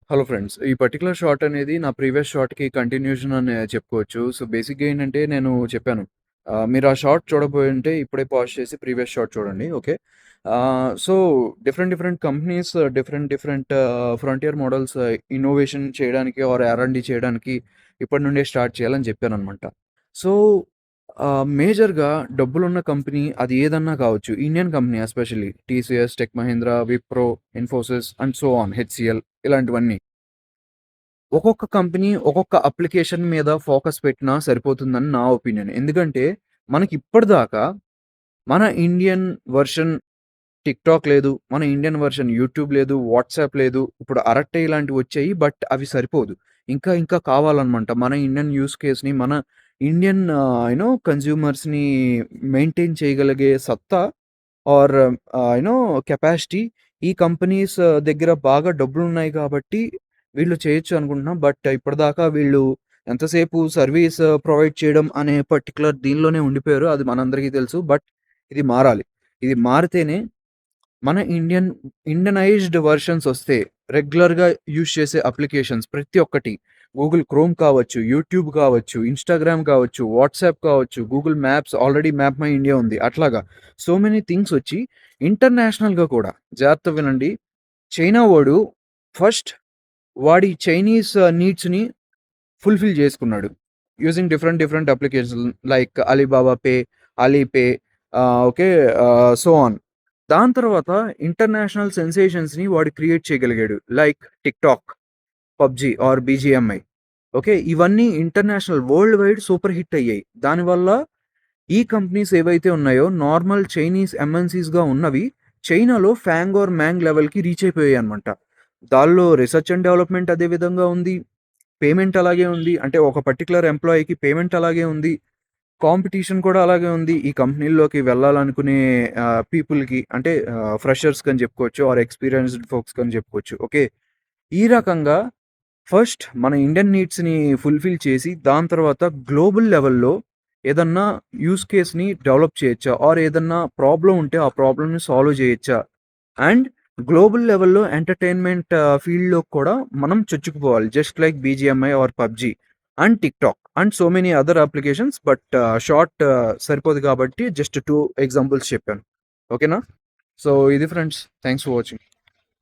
Hello friends. ఈ particular shot అనేది నా ప్రీవియస్ షాట్‌కి కంటిన్యూషన్ అని చెప్పుకోవచ్చు. సో, బేసిక్‌గా ఏంటంటే నేను చెప్పాను. మీరు ఆ షాట్ చూడకపోయుంటే ఇప్పుడే పాజ్ చేసి ప్రీవియస్ షాట్ చూడండి. Okay. So, different different companies different different frontier models innovation చేయడానికి ఆర్ ఆర్&డి చేయడానికి ఇప్పటి నుండే స్టార్ట్ చేయాలని చెప్పాననమాట. సో, మేజర్‌గా డబ్బులున్న కంపెనీ అది ఏదన్నా కావచ్చు. Indian company especially TCS, tech Mahindra, Wipro, Infosys and so on HCL ఇలాంటివన్నీ. ఒక్కొక్క కంపెనీ, ఒక్కొక్క అప్లికేషన్ మీద ఫోకస్ పెట్టినా సరిపోతుందని నా ఒపీనియన్. ఎందుకంటే, మనకిప్పటిదాకా మన ఇండియన్ వెర్షన్ టిక్‌టాక్ లేదు. మన ఇండియన్ వెర్షన్ యూట్యూబ్ లేదు. వాట్సాప్ లేదు. ఇప్పుడు అరట్టై ఇలాంటివొచ్చాయి. బట్ అవి సరిపోదు. ఇంకా ఇంకా కావాలనమాట. మన ఇండియన్ యూజ్ కేస్‌ని, మన ఇండియన్ కన్స్యూమర్స్‌ని మెయింటైన్ చేయగలిగే సత్తా ఆర్ కెపాసిటీ ఈ కంపెనీస్ దగ్గర బాగా డబ్బులున్నాయి కాబట్టి వీళ్ళు చేయొచ్చు అనుకుంటున్నాం. బట్ ఇప్పటిదాకా వీళ్ళు ఎంతసేపు సర్వీస్ ప్రొవైడ్ చేయడం అనే పర్టిక్యులర్ దీనిలోనే ఉండిపోయారు. అది మనందరికీ తెలుసు. బట్ ఇది మారాలి. ఇది మారితేనే మన ఇండియనైజ్డ్ వెర్షన్స్ వస్తే రెగ్యులర్‌గా యూజ్ చేసే అప్లికేషన్స్ ప్రతి ఒక్కటి గూగుల్ క్రోమ్ కావచ్చు, యూట్యూబ్ కావచ్చు, ఇన్‌స్టాగ్రామ్ కావచ్చు, వాట్సాప్ కావచ్చు, Google maps already map my India ఉంది. అట్లాగా సో మెనీ థింగ్స్ వచ్చి ఇంటర్నేషనల్‌గా కూడా జాగ్రత్తగా వినండి. చైనా వాడు ఫస్ట్ వాడి చైనీస్ నీడ్స్‌ని ఫుల్‌ఫిల్ చేసుకున్నాడు. Using different different applications like Alibaba pay, Alipay okay. So on. దాని తర్వాత ఇంటర్నేషనల్ సెన్సేషన్స్‌ని వాడు క్రియేట్ చేయగలిగాడు. Like TikTok, PUBG or BGMI. Okay. ఇవన్నీ international world wide super hit అయ్యాయి. దానివల్ల ఈ కంపెనీస్ ఏవైతే ఉన్నాయో నార్మల్ చైనీస్ ఎంఎన్‌సీస్‌గా ఉన్నవి చైనాలో ఫాంగ్ ఆర్ మ్యాంగ్ లెవెల్‌కి రీచ్ అయిపోయాయన్నమాట. దానిలో రిసర్చ్ అండ్ డెవలప్‌మెంట్ అదే విధంగా ఉంది. పేమెంట్ అలాగే ఉంది. అంటే ఒక పర్టిక్యులర్ ఎంప్లాయీకి పేమెంట్ అలాగే ఉంది. కాంపిటీషన్ కూడా అలాగే ఉంది. ఈ కంపెనీల్లోకి వెళ్ళాలనుకునే పీపుల్‌కి అంటే ఫ్రెషర్స్‌కని చెప్పుకోవచ్చు ఆర్ ఎక్స్‌పీరియన్స్‌డ్ ఫోక్స్‌కని చెప్పుకోవచ్చు. ఓకే. ఈ రకంగా ఫస్ట్ మన ఇండియన్ నీడ్స్‌ని ఫుల్‌ఫిల్ చేసి దాని తర్వాత గ్లోబల్ లెవెల్‌లో ఏదన్నా యూజ్ కేస్‌ని డెవలప్ చేయొచ్చా? ఆర్ ఏదన్నా ప్రాబ్లమ్ ఉంటే ఆ ప్రాబ్లమ్‌ని సాల్వ్ చేయొచ్చా? అండ్ గ్లోబల్ లెవెల్‌లో ఎంటర్‌టైన్‌మెంట్ ఫీల్డ్‌లో కూడా మనం చొచ్చుకుపోవాలి. Just like BGMI or PUBG and TikTok and so many other applications. But short సరిపోదు కాబట్టి జస్ట్ 2 ఎగ్జాంపుల్స్ చెప్పాను. ఓకేనా? సో ఇది ఫ్రెండ్స్. Thanks for watching.